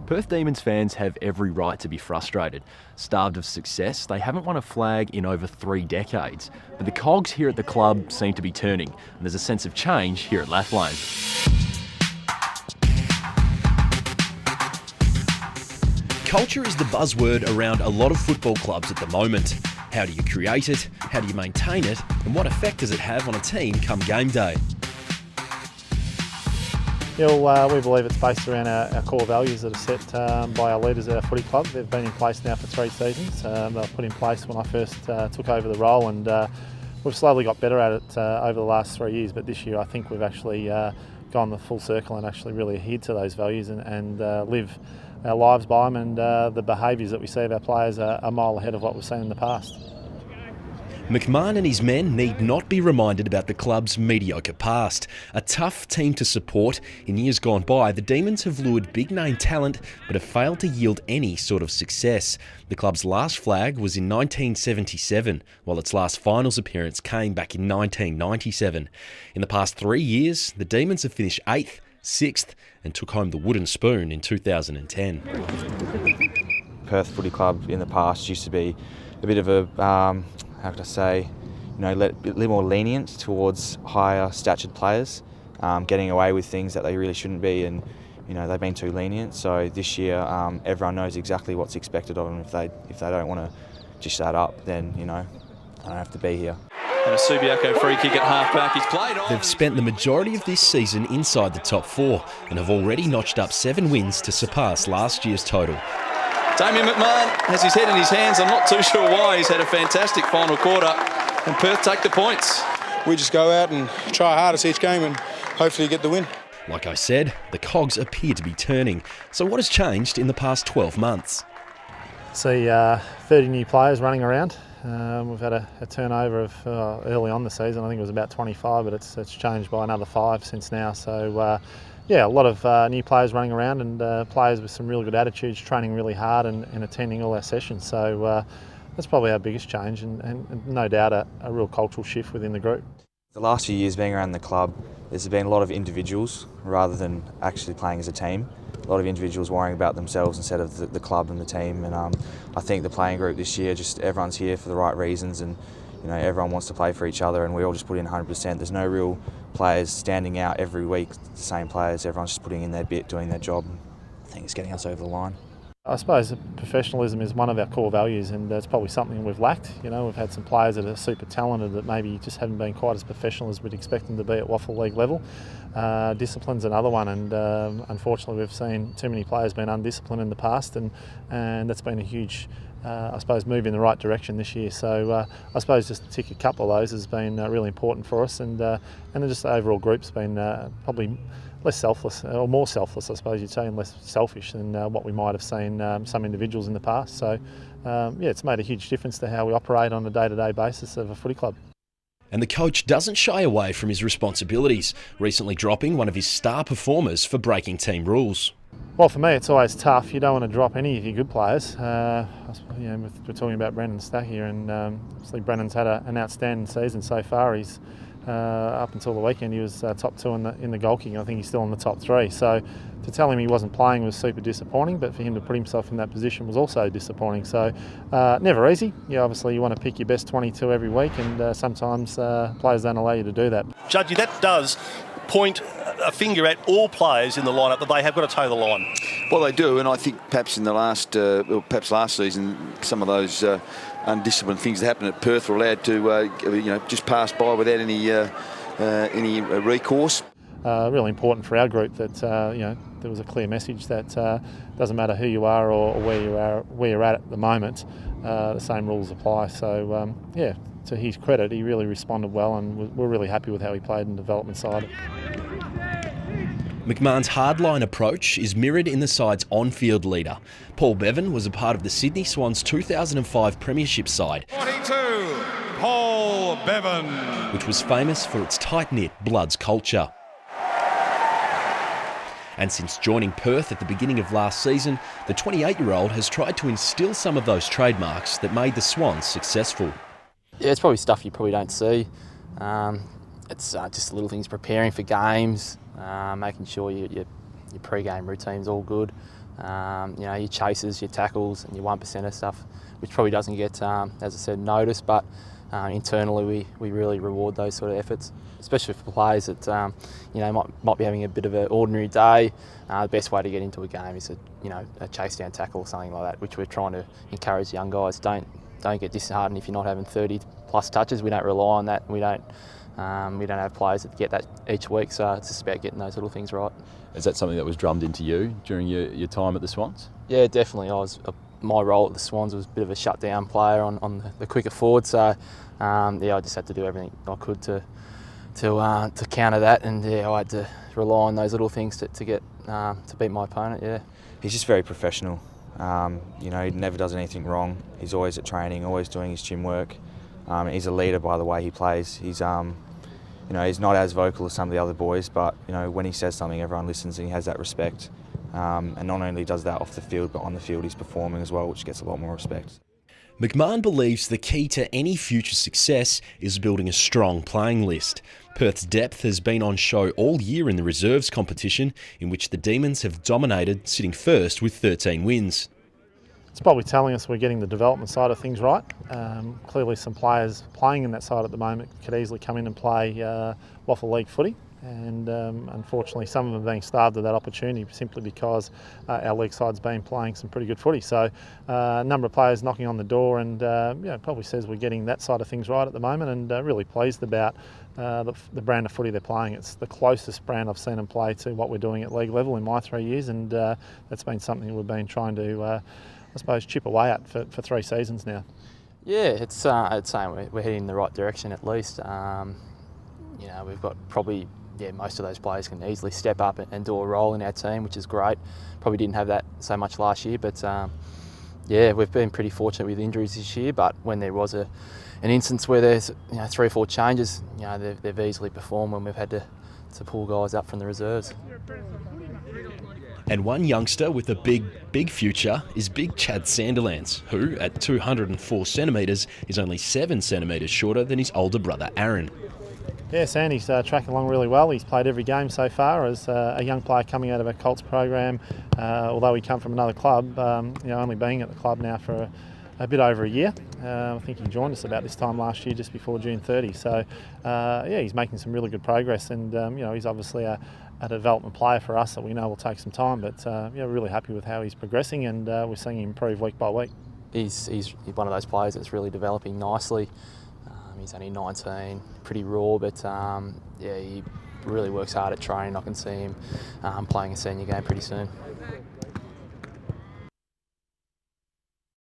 Perth Demons fans have every right to be frustrated. Starved of success, they haven't won a flag in over 3 decades. But the cogs here at the club seem to be turning, and there's a sense of change here at Lathlane. Culture is the buzzword around a lot of football clubs at the moment. How do you create it? How do you maintain it? And what effect does it have on a team come game day? Yeah, we believe it's based around our core values that are set by our leaders at our footy club. They've been in place now for 3 seasons. They were put in place when I first took over the role, and we've slowly got better at it over the last 3 years. But this year I think we've actually gone the full circle and actually really adhered to those values and live our lives by them, and the behaviours that we see of our players are a mile ahead of what we've seen in the past. McMahon and his men need not be reminded about the club's mediocre past. A tough team to support. In years gone by, the Demons have lured big-name talent but have failed to yield any sort of success. The club's last flag was in 1977, while its last finals appearance came back in 1997. In the past 3 years, the Demons have finished 8th, 6th and took home the wooden spoon in 2010. Perth Footy Club in the past used to be a bit of a, how could I say, a little more lenient towards higher statured players, getting away with things that they really shouldn't be, and they've been too lenient. So this year, everyone knows exactly what's expected of them. If they don't want to dish that up, then I don't have to be here. And a Subiaco free kick at half-back. He's played on. They've spent the majority of this season inside the top 4 and have already notched up 7 wins to surpass last year's total. Damien McMahon has his head in his hands. I'm not too sure why. He's had a fantastic final quarter, and Perth take the points. We just go out and try hardest each game and hopefully get the win. Like I said, the cogs appear to be turning. So what has changed in the past 12 months? See 30 new players running around. We've had a turnover of early on the season. I think it was about 25, but it's changed by another 5 since now. So yeah, a lot of new players running around, and players with some really good attitudes, training really hard and attending all our sessions. So that's probably our biggest change, and no doubt a real cultural shift within the group. The last few years being around the club, there's been a lot of individuals rather than actually playing as a team. A lot of individuals worrying about themselves instead of the club and the team, and I think the playing group this year, just everyone's here for the right reasons, and everyone wants to play for each other, and we all just put in 100%. There's no real players standing out every week, the same players. Everyone's just putting in their bit, doing their job. I think it's getting us over the line. I suppose professionalism is one of our core values, and it's probably something we've lacked. We've had some players that are super talented that maybe just haven't been quite as professional as we'd expect them to be at WAFL League level. Discipline's another one, and unfortunately we've seen too many players being undisciplined in the past, and that's been a huge I suppose move in the right direction this year. So I suppose just to tick a couple of those has been really important for us, and then just the overall group's been probably less selfless, or more selfless I suppose you'd say, and less selfish than what we might have seen some individuals in the past. So yeah, it's made a huge difference to how we operate on a day-to-day basis of a footy club. And the coach doesn't shy away from his responsibilities, recently dropping one of his star performers for breaking team rules. Well, for me, it's always tough. You don't want to drop any of your good players. We're talking about Brendan Stack here, and obviously Brendan's had an outstanding season so far. He's up until the weekend, he was top 2 in the goal kicking. I think he's still in the top 3. So to tell him he wasn't playing was super disappointing, but for him to put himself in that position was also disappointing. So never easy. Obviously you want to pick your best 22 every week, and sometimes players don't allow you to do that. Judgy, that does point a finger at all players in the lineup that they have got to toe the line. Well, they do, and I think perhaps in the perhaps last season, some of those undisciplined things that happened at Perth were allowed to just pass by without any recourse. Really important for our group that there was a clear message that doesn't matter who you are or where you're at the moment, the same rules apply. So yeah, to his credit, he really responded well, and we're really happy with how he played in the development side. McMahon's hardline approach is mirrored in the side's on-field leader. Paul Bevan was a part of the Sydney Swans 2005 Premiership side, 42, Paul Bevan, which was famous for its tight-knit Bloods culture. And since joining Perth at the beginning of last season, the 28-year-old has tried to instill some of those trademarks that made the Swans successful. Yeah, it's probably stuff you probably don't see. It's just little things, preparing for games, making sure your pre-game routine's all good, You know, your chases, your tackles, and your 1%er stuff, which probably doesn't get, as I said, noticed, but internally we really reward those sort of efforts, especially for players that you know might be having a bit of an ordinary day. The best way to get into a game is a chase down tackle or something like that, which we're trying to encourage young guys. Don't get disheartened if you're not having 30 plus touches. We don't rely on that. We don't have players that get that each week, so it's just about getting those little things right. Is that something that was drummed into you during your time at the Swans? Yeah, definitely. My role at the Swans was a bit of a shutdown player on the quicker forward, so yeah, I just had to do everything I could to counter that, and yeah, I had to rely on those little things to get to beat my opponent. Yeah, he's just very professional. You know, he never does anything wrong. He's always at training, always doing his gym work. He's a leader by the way he plays. He's you know, he's not as vocal as some of the other boys, but you know, when he says something, everyone listens, and he has that respect. And not only does that off the field, but on the field he's performing as well, which gets a lot more respect. McMahon believes the key to any future success is building a strong playing list. Perth's depth has been on show all year in the reserves competition, in which the Demons have dominated, sitting first with 13 wins. It's probably telling us we're getting the development side of things right. Clearly some players playing in that side at the moment could easily come in and play WAFL League footy, and unfortunately some of them are being starved of that opportunity simply because our league side's been playing some pretty good footy. So a number of players knocking on the door, and yeah, it probably says we're getting that side of things right at the moment, and really pleased about the brand of footy they're playing. It's the closest brand I've seen them play to what we're doing at league level in my 3 years, and that's been something we've been trying to I suppose chip away at for 3 seasons now. Yeah, it's saying we're heading in the right direction at least. You know, we've got probably most of those players can easily step up and do a role in our team, which is great. Probably didn't have that so much last year, but yeah, we've been pretty fortunate with injuries this year. But when there was an instance where there's 3 or 4 changes, you know, they've easily performed when we've had to pull guys up from the reserves. And one youngster with a big future is big Chad Sandilands, who, at 204 centimetres, is only 7 centimetres shorter than his older brother Aaron. Yeah, Sandy's tracking along really well. He's played every game so far as a young player coming out of a Colts program. Although he come from another club, you know, only being at the club now for a bit over a year. I think he joined us about this time last year, just before June 30. So yeah, he's making some really good progress, and you know, he's obviously a development player for us that we know will take some time, but yeah, we're really happy with how he's progressing, and we're seeing him improve week by week. He's one of those players that's really developing nicely. He's only 19, pretty raw, but yeah, he really works hard at training. I can see him playing a senior game pretty soon.